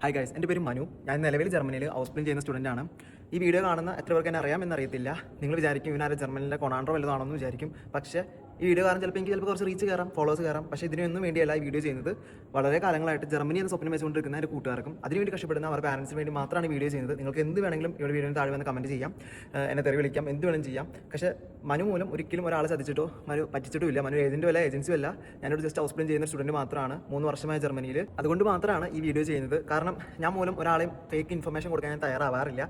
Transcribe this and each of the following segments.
Hi guys, എൻ്റെ പേര് മനു. ഞാൻ നിലവിൽ ജർമ്മനിയിൽ ഹൗസ്പ്ലിൻ ചെയ്യുന്ന സ്റ്റുഡൻ്റാണ്. ഈ വീഡിയോ കാണുന്ന എത്ര പേർക്ക് എന്നെ അറിയാമെന്നറിയത്തില്ല. നിങ്ങൾ വിചാരിക്കും ഇവനാരെ ജർമ്മനിലെ കൊണാണ്ടോ വല്ലതാണെന്ന് വിചാരിക്കും. പക്ഷേ ഈ വീഡിയോ കാരണം എനിക്ക് കുറച്ച് റീച്ച് കയറാം, ഫോളോവേഴ്സ് കയറാം. പക്ഷേ ഇതിനൊന്നും വേണ്ടിയല്ല ഈ വീഡിയോ ചെയ്യുന്നത്. വളരെ കാലങ്ങളായിട്ട് ജർമ്മനി എന്ന സ്വപ്നം വെച്ചുകൊണ്ടിരിക്കുന്ന എൻ്റെ കൂട്ടുകാർക്കും അതിനുവേണ്ടി കഷ്ടപ്പെടുന്ന അവരുടെ പാരൻസിന് വേണ്ടി മാത്രമാണ് ഈ വീഡിയോ ചെയ്യുന്നത്. നിങ്ങൾക്ക് എന്ത് വേണമെങ്കിലും ഇവിടെ വീഡിയോയിൽ താഴെ വന്ന് കമൻറ്റ് ചെയ്യാം, എന്നെ തെറി വിളിക്കാം, എന്ത് വേണം ചെയ്യാം. പക്ഷേ മനു മൂലം ഒരിക്കലും ഒരാളെ ചതിച്ചിട്ടോ മനു പറ്റിച്ചിട്ടും ഇല്ല. മനു ഏജൻറ്റും അല്ല, ഏജൻസിയും അല്ല. ഞാനൊരു ജസ്റ്റ് ഹൗസ്പ്ലിൻ ചെയ്യുന്ന സ്റ്റുഡൻറ്റ് മാത്രമാണ്, 3 വർഷമായ ജർമ്മനിയിൽ. അതുകൊണ്ട് മാത്രമാണ് ഈ വീഡിയോ ചെയ്യുന്നത്. കാരണം ഞാൻ മൂലം ഒരാളെയും ഫേക്ക് ഇൻഫർമേഷൻ കൊടുക്കാൻ ഞാൻ തയ്യാറാവാറില്ല.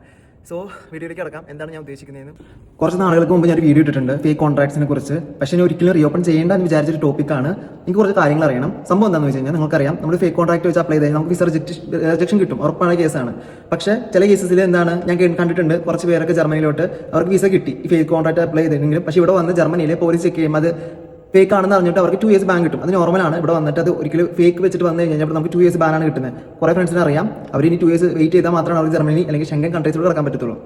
സോ വീഡിയോയിലേക്ക് കിടക്കാം. എന്താണ് ഞാൻ ഉദ്ദേശിക്കുന്നതെന്ന്. കുറച്ച് നാളുകൾക്ക് മുമ്പ് ഞാൻ ഒരു വീഡിയോ ഇട്ടിട്ടുണ്ട് ഫേക്ക് കോൺട്രാക്ട്സിനെ കുറിച്ച്. പക്ഷേ ഞാൻ ഒരിക്കലും റീഓപ്പൺ ചെയ്യേണ്ട എന്ന് വിചാരിച്ചൊരു ടോപ്പിക്കാണ്. എനിക്ക് കുറച്ച് കാര്യങ്ങൾ അറിയണം. സംഭവം എന്താണെന്ന് വെച്ച് കഴിഞ്ഞാൽ നിങ്ങൾക്കറിയാം, നമ്മൾ ഫേക്ക് കോൺട്രാക്ട് വെച്ച് അപ്ലൈ ചെയ്താൽ നമുക്ക് വിസ റിജക്ഷൻ കിട്ടും, ഉറപ്പാണ് കേസാണ്. പക്ഷേ ചില കേസസിൽ എന്താണ് ഞാൻ കണ്ടിട്ടുണ്ട്, കുറച്ച് പേരൊക്കെ ജർമ്മനിയിലോട്ട് അവർക്ക് വിസ കിട്ടി ഈ ഫേക്ക് കോൺട്രാക്ട് അപ്ലൈ ചെയ്തിട്ടുണ്ടെങ്കിലും. പക്ഷേ ഇവിടെ വന്ന് ജർമ്മനിയിലെ പോലീസ് ചെക്ക് ചെയ്യുമ്പോൾ അത് ഫേക്ക് ആണെന്ന് അറിഞ്ഞിട്ട് അവർക്ക് 2 years ബാൻ കിട്ടും. അത് നോർമലാണ്. ഇവിടെ വന്നിട്ട് അത് ഒരിക്കലും ഫേക്ക് വെച്ചിട്ട് വന്നു കഴിഞ്ഞാൽ നമുക്ക് 2 years ബാനാണ് കിട്ടുന്നത്. കുറേ ഫ്രണ്ട്സിന് അറിയാം, അവർ ഇനി 2 years വെയിറ്റ് ചെയ്താൽ മാത്രമാണ് അവർക്ക് ജർമ്മനി അല്ലെങ്കിൽ ഷെങ്കൻ കൺട്രീസിലൂടെ കിടക്കാൻ പറ്റത്തുള്ളൂ.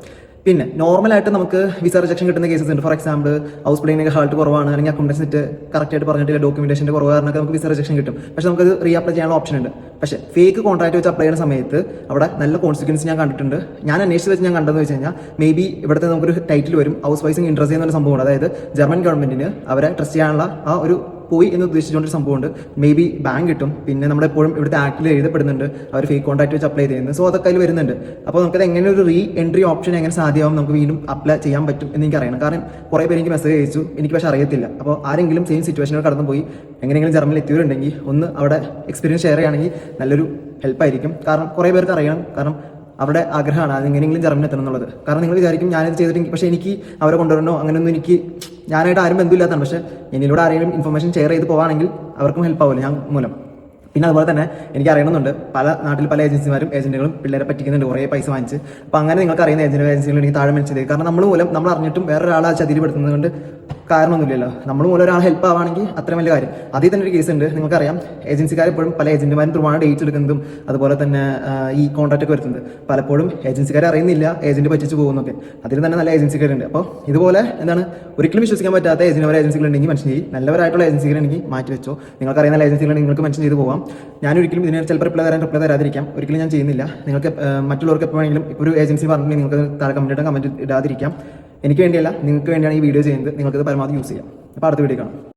പിന്നെ നോർമലായിട്ട് നമുക്ക് വിസ റിജക്ഷൻ കിട്ടുന്ന കേസസ് ഉണ്ട്. ഫോർ എക്സാമ്പിൾ ഹൗസ് പ്ലെയിനിങ് ഹാൾട്ട് കുറവാണ്, അല്ലെങ്കിൽ അക്കൗണ്ടൻസ് സെറ്റ് കറക്റ്റായിട്ട് പറഞ്ഞിട്ടില്ല, ഡോക്യുമെന്റേഷൻ്റെ കുറവ് കാരണമൊക്കെ നമുക്ക് വിസ റിജക്ഷൻ കിട്ടും. പക്ഷേ നമുക്കത് റീ അപ്ലൈ ചെയ്യാനുള്ള ഓപ്ഷൻ ഉണ്ട്. പക്ഷേ ഫേക്ക് കോൺട്രാക്ട് വെച്ച് അപ്ലൈ ചെയ്യുന്ന സമയത്ത് അവിടെ നല്ല കോൺസിക്വൻസ് ഞാൻ കണ്ടിട്ടുണ്ട്. ഞാൻ അന്വേഷിച്ച് വെച്ച് ഞാൻ കണ്ടതെന്ന് വെച്ച് കഴിഞ്ഞാൽ മേ ബി ഇവിടുത്തെ നമുക്കൊരു ടൈറ്റിൽ വരും, ഹൗസ് വൈസിങ് ഇൻട്രസ്റ്റ് ചെയ്യുന്ന ഒരു സംഭവമാണ്. അതായത് ജർമ്മൻ ഗവൺമെന്റിന് അവരെ ട്രസ്റ്റ് ചെയ്യാനുള്ള ആ ഒരു പോയി എന്ന് ഉദ്ദേശിച്ചുകൊണ്ടൊരു സംഭവമുണ്ട്. മേ ബി ബാങ്ക് കിട്ടും. പിന്നെ നമ്മളെപ്പോഴും ഇവിടുത്തെ ആക്ടിൽ എഴുതപ്പെടുന്നുണ്ട് അവർ ഫേക്ക് കോൺട്രാക്ട് വെച്ച് അപ്ലൈ ചെയ്യുന്നത്. സോ അതൊക്കെ അതിൽ വരുന്നുണ്ട്. അപ്പോൾ നമുക്കത് എങ്ങനെ ഒരു റീ എൻട്രി ഓപ്ഷൻ എങ്ങനെ സാധ്യമാവും, നമുക്ക് വീണ്ടും അപ്ലൈ ചെയ്യാൻ പറ്റും എന്ന് എനിക്ക് അറിയണം. കാരണം കുറേ പേര് എനിക്ക് മെസ്സേജ് അയച്ചു, എനിക്ക് പക്ഷേ അറിയത്തില്ല. അപ്പോൾ ആരെങ്കിലും സെയിം സിറ്റുവേഷനിൽ കടന്നു പോയി എങ്ങനെയെങ്കിലും ജർമ്മനിൽ എത്തിയവരുണ്ടെങ്കിൽ ഒന്ന് അവിടെ എക്സ്പീരിയൻസ് ഷെയർ ചെയ്യുകയാണെങ്കിൽ നല്ലൊരു ഹെൽപ്പായിരിക്കും. കാരണം കുറേ പേർക്ക് അറിയണം, കാരണം അവിടെ ആഗ്രഹമാണ് അതെങ്ങനെയെങ്കിലും ജർമ്മനി എത്തണം എന്നുള്ളത്. കാരണം നിങ്ങൾ വിചാരിക്കും ഞാനിത് ചെയ്തിട്ടെങ്കിൽ, പക്ഷേ എനിക്ക് അവരെ കൊണ്ടുവരണോ അങ്ങനെയൊന്നും എനിക്ക് ഞാനായിട്ട് ആരും ബന്ധമില്ലാത്തതാണ്. പക്ഷേ എന്നിലൂടെ ആരെങ്കിലും ഇൻഫർമേഷൻ ഷെയർ ചെയ്ത് പോവാണെങ്കിൽ അവർക്കും ഹെൽപ്പ് ആവില്ല ഞാൻ മൂലം. പിന്നെ അതുപോലെ തന്നെ എനിക്ക് അറിയണമെന്നുണ്ട്, പല നാട്ടിൽ പല ഏജൻസിമാരും ഏജന്റുകളും പിള്ളേരെ പറ്റിക്കുന്നുണ്ട്, കുറേ പൈസ വാങ്ങിച്ച്. അപ്പോൾ അങ്ങനെ നിങ്ങൾക്ക് അറിയുന്ന ഏജൻസികൾ എനിക്ക് താഴെ മെൻഷൻ ചെയ്ത്. കാരണം നമ്മൾ മൂലം നമ്മൾ അറിഞ്ഞിട്ടും വേറൊരാളെ ചതിയിൽപ്പെടുത്തുന്നത് കൊണ്ട് കാരണമൊന്നുമില്ലല്ലോ. നമ്മൾ മൂലം ഒരാൾ ഹെൽപ്പ് ആവുകയാണെങ്കിൽ അത്രയും വലിയ കാര്യം. അതിൽ തന്നെ ഒരു കേസ് ഉണ്ട്, നിങ്ങൾക്കറിയാം ഏജൻസിക്കാർ എപ്പോഴും പല ഏജന്റുമാരും ത്രൂവാണ് ഡേറ്റ് എടുക്കുന്നതും അതുപോലെ തന്നെ ഈ കോൺട്രാക്ട് ഒക്കെ വരുന്നത്. പലപ്പോഴും ഏജൻസിക്കാരെ അറിയുന്നില്ല, ഏജന്റ് പറ്റിച്ച് പോകുന്നൊക്കെ. അതിൽ തന്നെ നല്ല ഏജൻസിക്കാരുണ്ട്. അപ്പോൾ ഇതുപോലെ എന്താണ് ഒരിക്കലും വിശ്വസിക്കാൻ പറ്റാത്ത ഏജൻസികളുണ്ടെങ്കിൽ മെൻഷൻ ചെയ്യും, നല്ലവരായിട്ടുള്ള ഏജൻസികളുണ്ടെങ്കിൽ മാറ്റി വെച്ചോ. നിങ്ങൾക്കറിയുന്ന നല്ല ഏജൻസികളുണ്ടെങ്കിൽ നിങ്ങൾക്ക് മെൻഷൻ ചെയ്ത് പോകാം. ഞാനൊരിക്കലും ഇതിന് ചിലപ്പോൾ റിപ്ലൈ തരാതിരിക്കാം, ഒരിക്കലും ഞാൻ ചെയ്യുന്നില്ല. നിങ്ങൾക്ക് മറ്റുള്ളവർക്ക് എപ്പോഴെങ്കിലും ഇപ്പോൾ ഒരു ഏജൻസി പറഞ്ഞിട്ടുണ്ടെങ്കിൽ നിങ്ങൾക്ക് താഴെ കമൻറ്റ് ഇടാതിരിക്കാം. എനിക്ക് വേണ്ടിയല്ല, നിങ്ങൾക്ക് വേണ്ടിയാണ് ഈ വീഡിയോ ചെയ്യുന്നത്. നിങ്ങൾക്കത് പരമാവധി യൂസ് ചെയ്യാം. അപ്പോൾ അടുത്ത വീഡിയോ കാണാം.